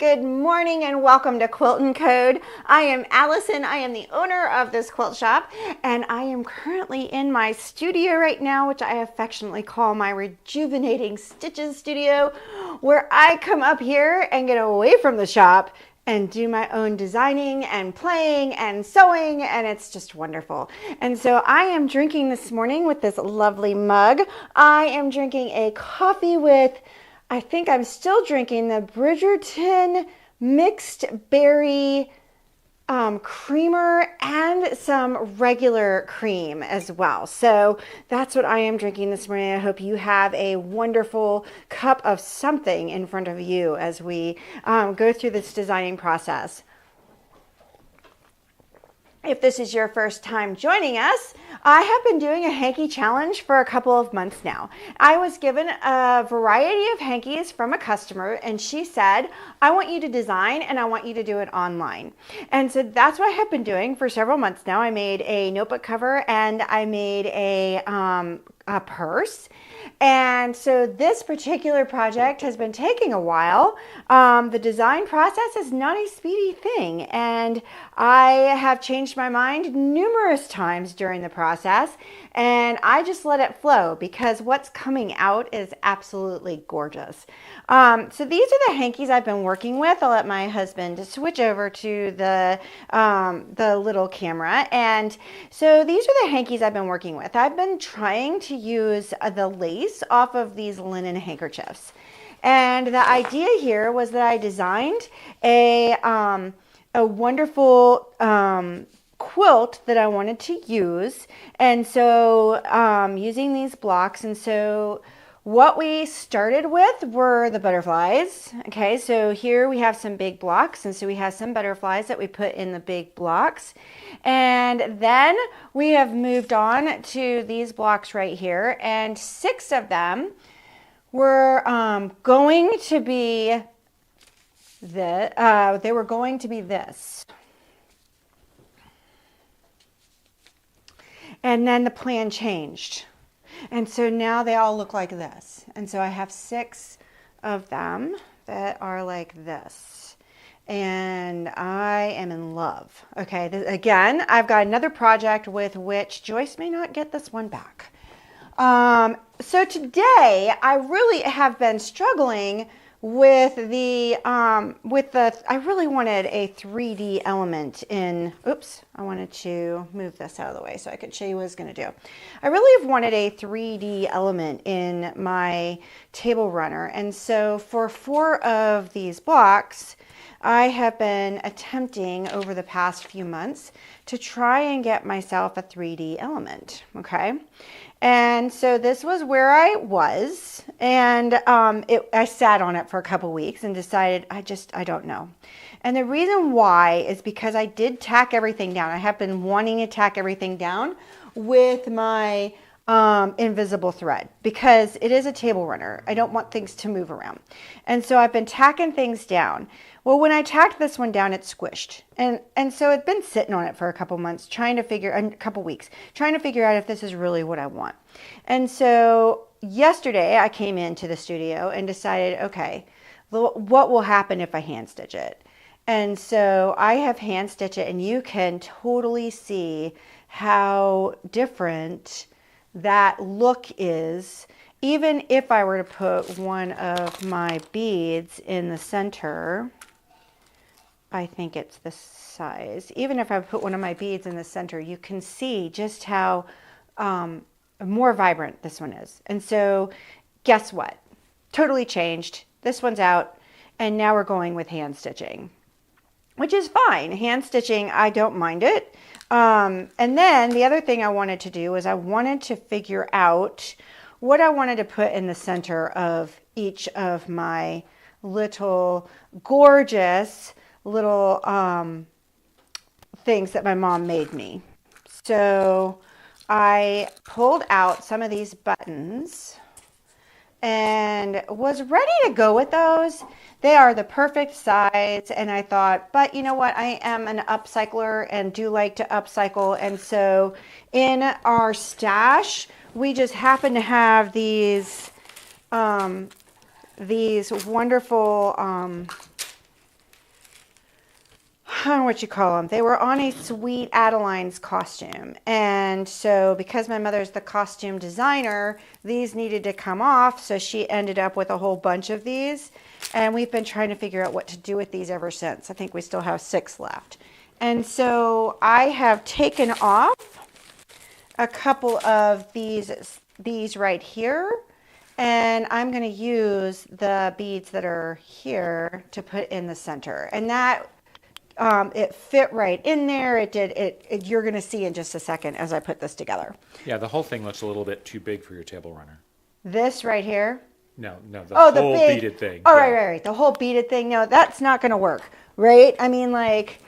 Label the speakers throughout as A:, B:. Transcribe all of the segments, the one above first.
A: Good morning and welcome to QuiltNCode. I am Allison. I am the owner of this quilt shop, and I am currently in my studio right now, which I affectionately call my Rejuvenating Stitches studio, where I come up here and get away from the shop and do my own designing and playing and sewing, and it's just wonderful. And so I am drinking this morning with this lovely mug. I am drinking a coffee with, I think I'm still drinking the Bridgerton mixed berry creamer and some regular cream as well. So that's what I am drinking this morning. I hope you have a wonderful cup of something in front of you as we go through this designing process. If this is your first time joining us, I have been doing a hanky challenge for a couple of months now. I was given a variety of hankies from a customer, and she said, I want you to design and I want you to do it online. And so that's what I have been doing for several months now. I made a notebook cover and I made a purse. And so this particular project has been taking a while. The design process is not a speedy thing, and I have changed my mind numerous times during the process, and I just let it flow because what's coming out is absolutely gorgeous. So these are the hankies I've been working with. I'll let my husband switch over to the little camera. And so these are the hankies I've been working with. I've been trying to use the lace off of these linen handkerchiefs. And the idea here was that I designed a wonderful quilt that I wanted to use. And so using these blocks, and so what we started with were the butterflies. Okay, so here we have some big blocks, and so we have some butterflies that we put in the big blocks. And then we have moved on to these blocks right here, and 6 of them were going to be they were going to be this. And then the plan changed. And so now they all look like this. And so I have 6 of them that are like this. And I am in love. Okay, again, I've got another project with which Joyce may not get this one back. So today I really have been struggling with I really wanted a 3D element in, oops, I wanted to move this out of the way so I could show you what I was going to do. I really have wanted a 3D element in my table runner. And so for 4 of these blocks, I have been attempting over the past few months to try and get myself a 3D element, okay? And so this was where I was, and I sat on it for a couple weeks and decided I don't know. And the reason why is because I did tack everything down. I have been wanting to tack everything down with my invisible thread because it is a table runner. I don't want things to move around. And so I've been tacking things down. Well, when I tacked this one down, it squished. And so I've been sitting on it for a couple months, a couple weeks, trying to figure out if this is really what I want. And so yesterday I came into the studio and decided, okay, what will happen if I hand stitch it? And so I have hand stitched it, and you can totally see how different that look is. Even if I were to put one of my beads in the center, I think it's this size. Even if I put one of my beads in the center, you can see just how more vibrant this one is. And so guess what? Totally changed. This one's out, and now we're going with hand stitching, which is fine. Hand stitching, I don't mind it. And then the other thing I wanted to do is I wanted to figure out what I wanted to put in the center of each of my little gorgeous little things that my mom made me. So I pulled out some of these buttons and was ready to go with those. They are the perfect size, and I thought, but you know what, I am an upcycler and do like to upcycle, and so in our stash we just happen to have these wonderful what you call them. They were on a Sweet Adeline's costume. And so because my mother's the costume designer, these needed to come off. So she ended up with a whole bunch of these. And we've been trying to figure out what to do with these ever since. I think we still have 6 left. And so I have taken off a couple of these right here. And I'm going to use the beads that are here to put in the center. And that it fit right in there. It did. You're going to see in just a second as I put this together.
B: Yeah, the whole thing looks a little bit too big for your table runner.
A: This right here?
B: No, the whole beaded thing.
A: Oh, yeah. right. The whole beaded thing. No, that's not going to work, right? I mean, like,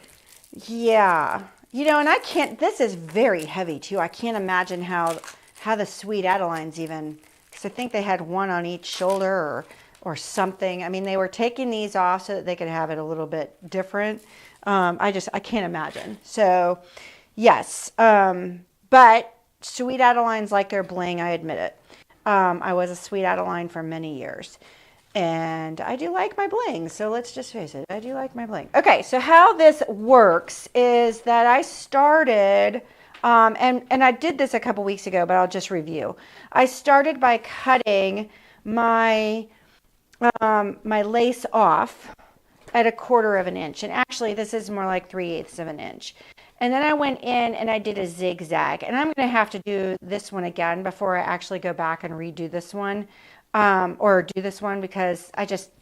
A: yeah. You know, and I can't, this is very heavy too. I can't imagine how the Sweet Adelines even, because I think they had one on each shoulder or something. I mean, they were taking these off so that they could have it a little bit different. I can't imagine. So yes, but Sweet Adelines like their bling, I admit it. I was a Sweet Adeline for many years and I do like my bling. So let's just face it. I do like my bling. Okay. So how this works is that I started, and I did this a couple weeks ago, but I'll just review. I started by cutting my lace off at 1/4 of an inch. And actually this is more like 3/8 of an inch. And then I went in and I did a zigzag, and I'm going to have to do this one again before I actually go back and redo this one, or do this one, because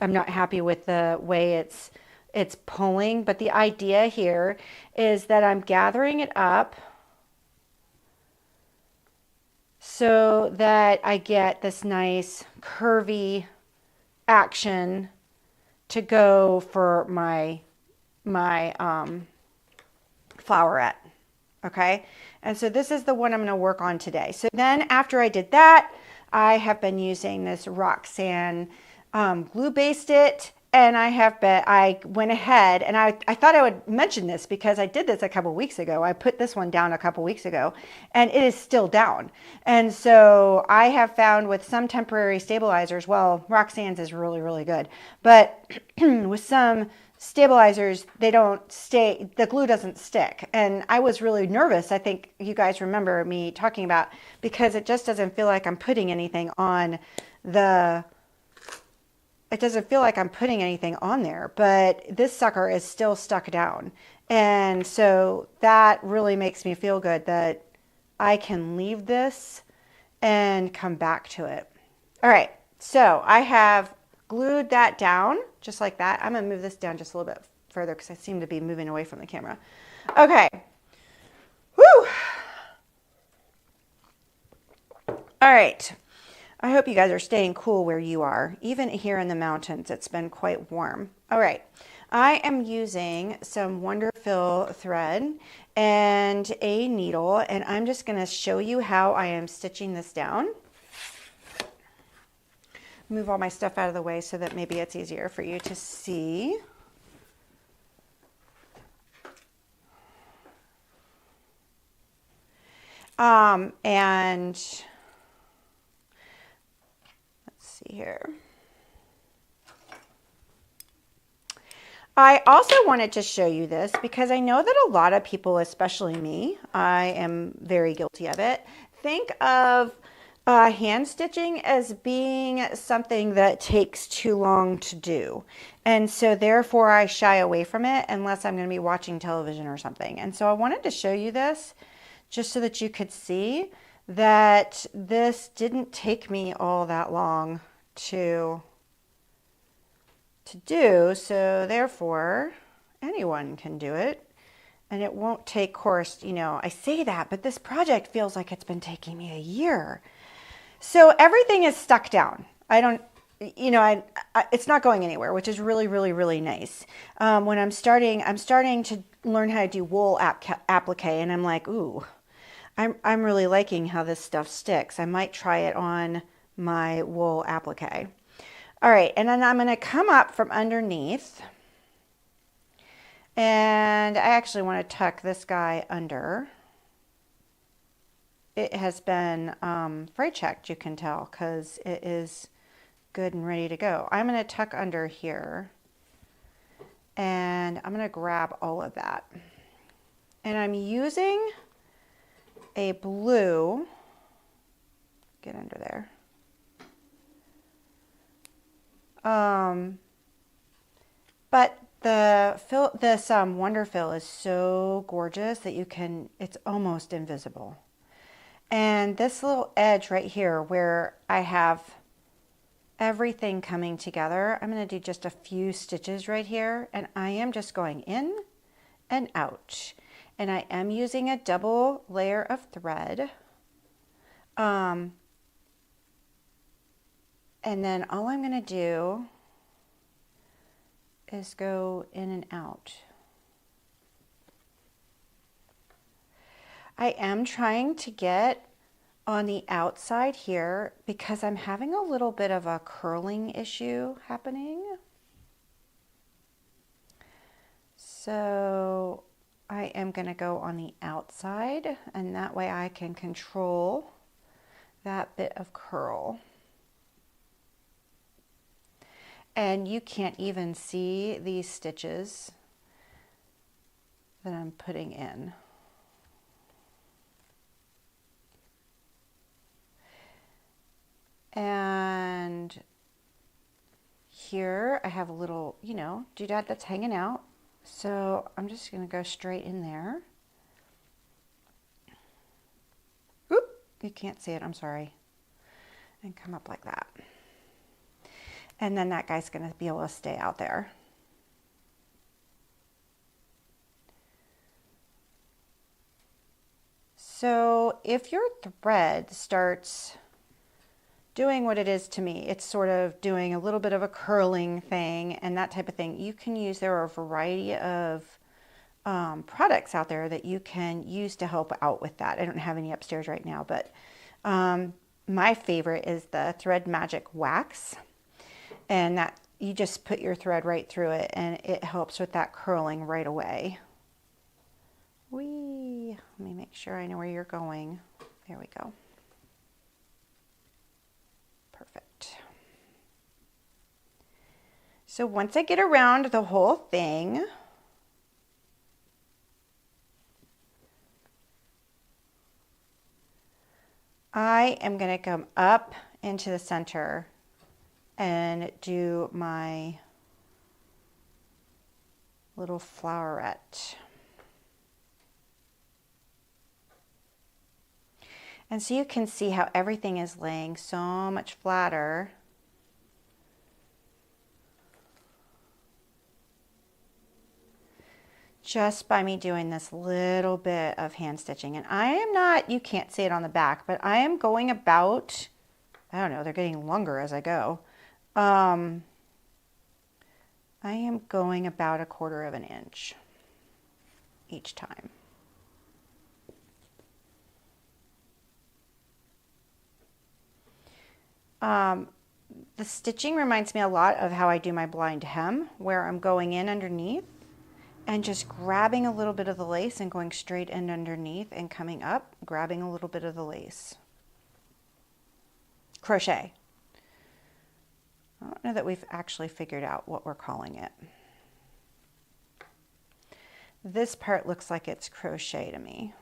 A: I'm not happy with the way it's pulling. But the idea here is that I'm gathering it up so that I get this nice curvy action to go for my flowerette. Okay. And so this is the one I'm going to work on today. So then after I did that, I have been using this Roxanne glue based it. And I went ahead and I thought I would mention this because I did this a couple weeks ago. I put this one down a couple weeks ago and it is still down. And so I have found with some temporary stabilizers, well, Roxanne's is really, really good, but with some stabilizers, they don't stay, the glue doesn't stick. And I was really nervous. I think you guys remember me talking about, because it just doesn't feel like I'm putting anything on it doesn't feel like I'm putting anything on there, but this sucker is still stuck down. And so that really makes me feel good that I can leave this and come back to it. All right, so I have glued that down just like that. I'm gonna move this down just a little bit further because I seem to be moving away from the camera. Okay, whew. All right. I hope you guys are staying cool where you are. Even here in the mountains, it's been quite warm. All right, I am using some Wonderfill thread and a needle, and I'm just gonna show you how I am stitching this down. Move all my stuff out of the way so that maybe it's easier for you to see. And here. I also wanted to show you this because I know that a lot of people, especially me, I am very guilty of it, think of hand stitching as being something that takes too long to do. And so therefore I shy away from it unless I'm going to be watching television or something. And so I wanted to show you this just so that you could see that this didn't take me all that long to do, so therefore anyone can do it, and it won't take, course, you know, I say that, but this project feels like it's been taking me a year. So everything is stuck down. I don't, you know, it's not going anywhere, which is really, really, really nice. When I'm starting to learn how to do wool applique, and I'm like, ooh, I'm really liking how this stuff sticks. I might try it on my wool applique. All right, and then I'm going to come up from underneath, and I actually want to tuck this guy under. It has been freight checked, you can tell, because it is good and ready to go. I'm going to tuck under here, And I'm going to grab all of that. And I'm using a blue, get under there. But this Wonder Fill is so gorgeous that it's almost invisible. And this little edge right here where I have everything coming together, I'm going to do just a few stitches right here, and I am just going in and out. And I am using a double layer of thread. And then all I'm going to do is go in and out. I am trying to get on the outside here because I'm having a little bit of a curling issue happening. So I am going to go on the outside, and that way I can control that bit of curl. And you can't even see these stitches that I'm putting in. And here I have a little, doodad that's hanging out. So I'm just going to go straight in there. Oop, you can't see it, I'm sorry. And come up like that. And then that guy's going to be able to stay out there. So if your thread starts doing what it is to me, it's sort of doing a little bit of a curling thing and that type of thing, you can use, there are a variety of products out there that you can use to help out with that. I don't have any upstairs right now, but my favorite is the Thread Magic Wax. And that you just put your thread right through it and it helps with that curling right away. Whee! Let me make sure I know where you're going. There we go. Perfect. So once I get around the whole thing, I am going to come up into the center and do my little flowerette. And so you can see how everything is laying so much flatter. Just by me doing this little bit of hand stitching. And I am not, you can't see it on the back, but I am going about, I don't know, they're getting longer as I go. I am going about 1/4 of an inch each time. The stitching reminds me a lot of how I do my blind hem, where I'm going in underneath and just grabbing a little bit of the lace and going straight in underneath and coming up, grabbing a little bit of the lace. Crochet. I don't know that we've actually figured out what we're calling it. This part looks like it's crochet to me.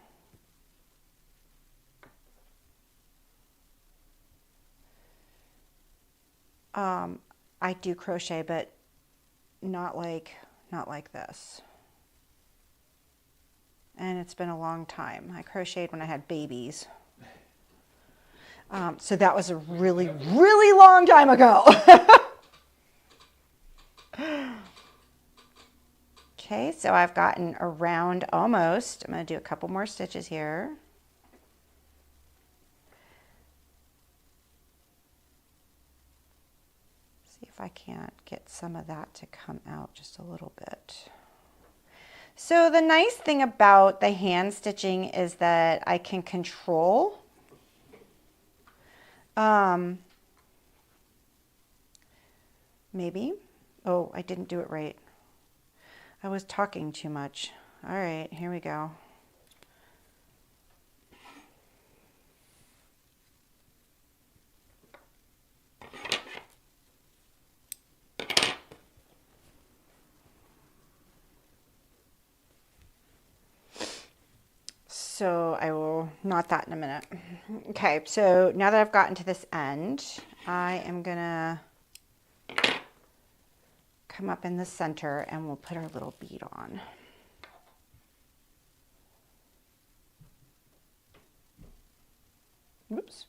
A: I do crochet, but not like this. And it's been a long time. I crocheted when I had babies. So that was a really, really long time ago. Okay, so I've gotten around almost. I'm going to do a couple more stitches here. See if I can't get some of that to come out just a little bit. So the nice thing about the hand stitching is that I can control maybe. Oh, I didn't do it right. I was talking too much. All right, here we go. So I will knot that in a minute. Okay, so now that I've gotten to this end, I am gonna come up in the center and we'll put our little bead on. Whoops.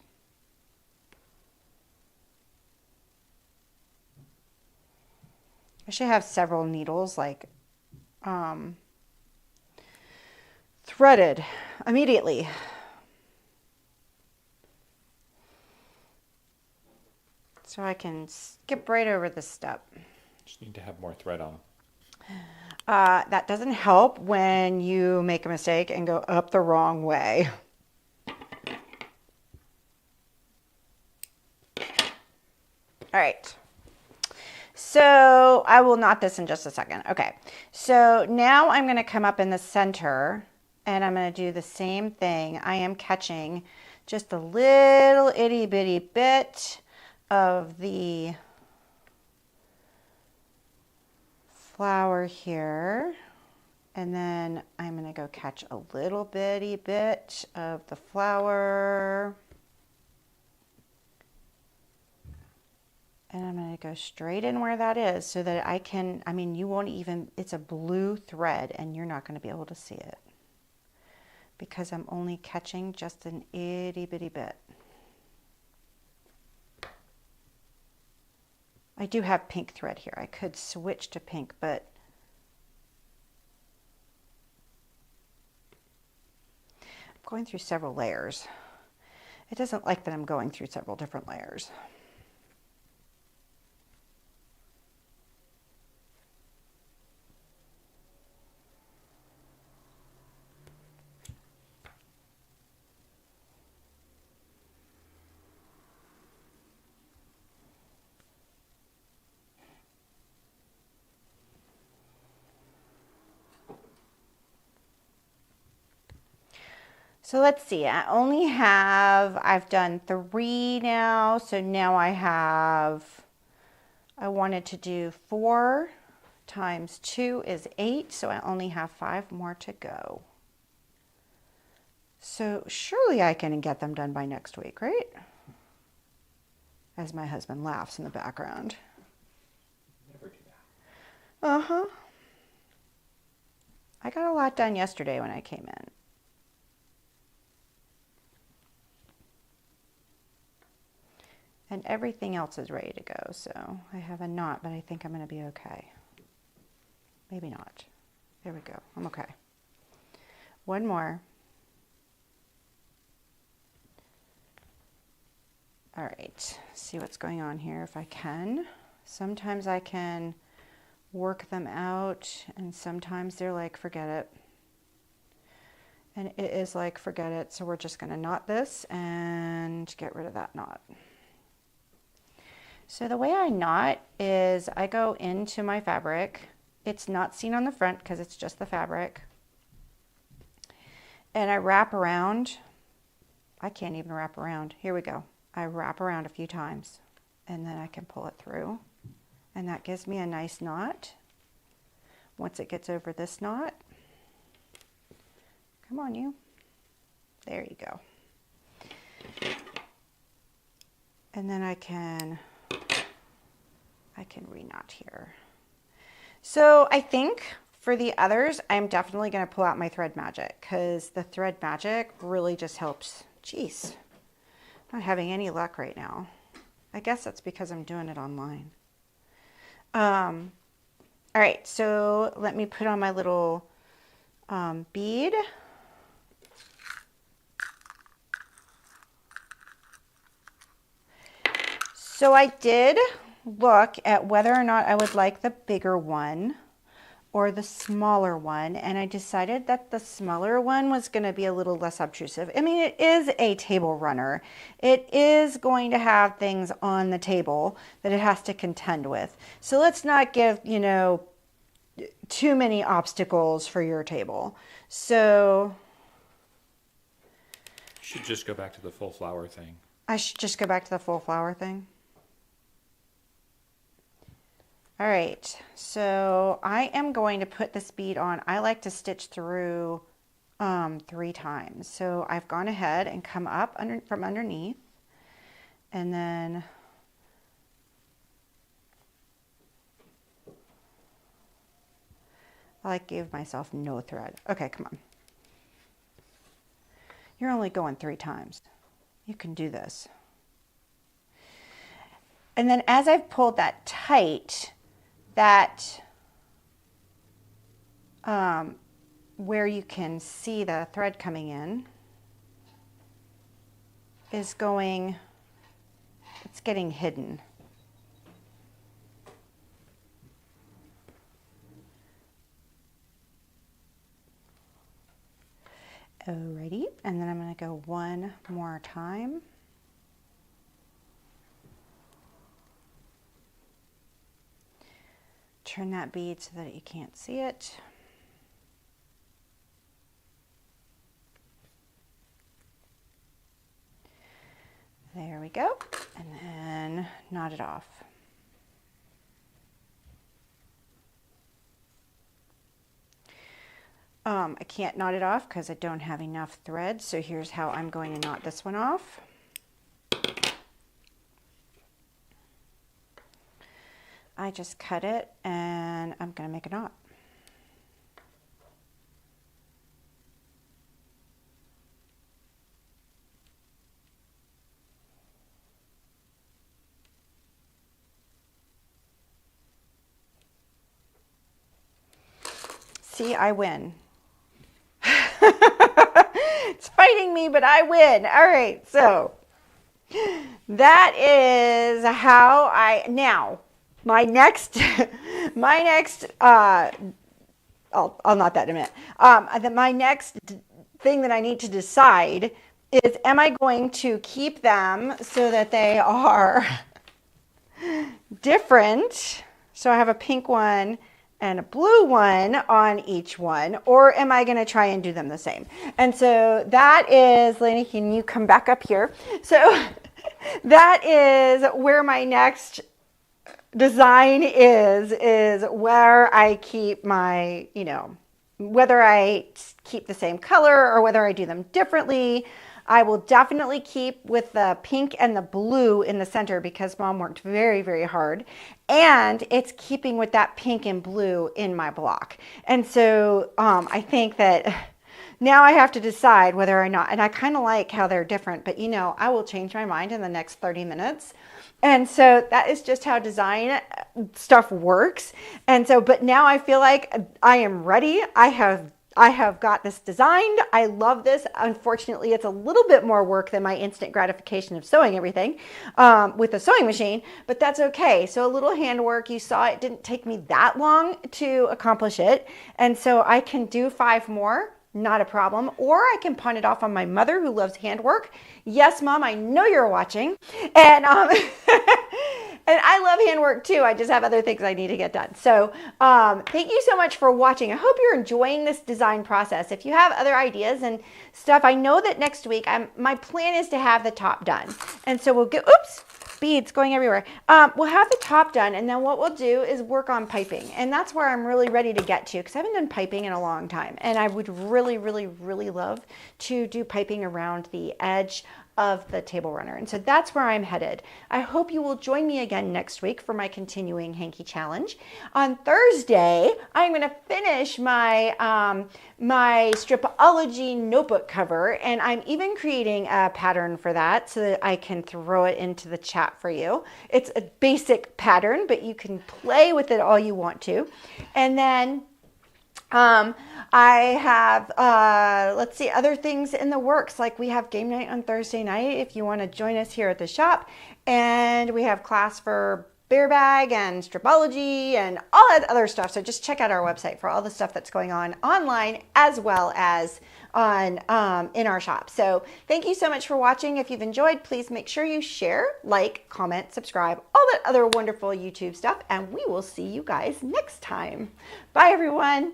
A: I should have several needles like threaded immediately. So I can skip right over this step.
B: Just need to have more thread on.
A: That doesn't help when you make a mistake and go up the wrong way. All right. So I will knot this in just a second. Okay. So now I'm going to come up in the center and I'm going to do the same thing. I am catching just a little itty bitty bit of the flower here, and then I'm going to go catch a little bitty bit of the flower, and I'm going to go straight in where that is so that I can, I mean, you won't even, it's a blue thread and you're not going to be able to see it because I'm only catching just an itty bitty bit. I do have pink thread here. I could switch to pink, but I'm going through several layers. It doesn't like that I'm going through several different layers. So let's see, I've done 3 now. So now I wanted to do 4 times 2 is 8. So I only have 5 more to go. So surely I can get them done by next week, right? As my husband laughs in the background.
B: Never do that.
A: Uh-huh. I got a lot done yesterday when I came in. And everything else is ready to go. So I have a knot, but I think I'm going to be okay. Maybe not. There we go. I'm okay. One more. All right. See what's going on here if I can. Sometimes I can work them out, and sometimes they're like, forget it. And it is like, forget it. So we're just going to knot this and get rid of that knot. So the way I knot is I go into my fabric. It's not seen on the front because it's just the fabric. And I wrap around. I can't even wrap around. Here we go. I wrap around a few times and then I can pull it through. And that gives me a nice knot. Once it gets over this knot, come on you. There you go. And then I can re-knot here. So I think for the others, I'm definitely going to pull out my thread magic because the thread magic really just helps. Jeez, not having any luck right now. I guess that's because I'm doing it online. All right, so let me put on my little bead. So I did look at whether or not I would like the bigger one or the smaller one, and I decided that the smaller one was going to be a little less obtrusive. I mean, it is a table runner. It is going to have things on the table that it has to contend with. So let's not give, you know, too many obstacles for your table. So
B: you should just go back to the full flower thing.
A: I should just go back to the full flower thing. All right, so I am going to put this bead on. I like to stitch through 3 times. So I've gone ahead and come up from underneath, and then I like gave myself no thread. Okay, come on. You're only going 3 times. You can do this. And then as I've pulled that tight, that where you can see the thread coming in is going, it's getting hidden. Alrighty, and then I'm going to go one more time. Turn that bead so that you can't see it. There we go, and then knot it off. I can't knot it off because I don't have enough thread, so here's how I'm going to knot this one off. I just cut it and I'm going to make a knot. See, I win. It's fighting me, but I win. All right, so that is how now my next I'll knot that in a minute. My next thing that I need to decide is, am I going to keep them so that they are different? So I have a pink one and a blue one on each one, or am I going to try and do them the same? And so that is, Lainey, can you come back up here? So that is where my next design is where I keep my, whether I keep the same color or whether I do them differently. I will definitely keep with the pink and the blue in the center because Mom worked very, very hard. And it's keeping with that pink and blue in my block. And so I think that now I have to decide whether or not, and I kind of like how they're different, but I will change my mind in the next 30 minutes. And so that is just how design stuff works. And so, but now I feel like I am ready. I have got this designed. I love this. Unfortunately, it's a little bit more work than my instant gratification of sewing everything with a sewing machine, but that's okay. So a little handwork, you saw it didn't take me that long to accomplish it. And so I can do 5 more, not a problem. Or I can pawn it off on my mother who loves handwork. Yes, Mom, I know you're watching. And and I love handwork too. I just have other things I need to get done. So thank you so much for watching. I hope you're enjoying this design process. If you have other ideas and stuff, I know that next week, my plan is to have the top done. And so we'll get, oops, beads going everywhere. We'll have the top done, and then what we'll do is work on piping. And that's where I'm really ready to get to, because I haven't done piping in a long time. And I would really, really, really love to do piping around the edge of the table runner. And so that's where I'm headed. I hope you will join me again next week for my continuing Hankie challenge. On Thursday, I'm going to finish my my Stripology notebook cover, and I'm even creating a pattern for that so that I can throw it into the chat for you. It's a basic pattern, but you can play with it all you want to. And then I have, let's see, other things in the works, like we have game night on Thursday night if you want to join us here at the shop, and we have class for bear bag and Stripology and all that other stuff. So just check out our website for all the stuff that's going on online as well as on in our shop. So thank you so much for watching. If you've enjoyed, please make sure you share, like, comment, subscribe, all that other wonderful YouTube stuff, and we will see you guys next time. Bye, everyone.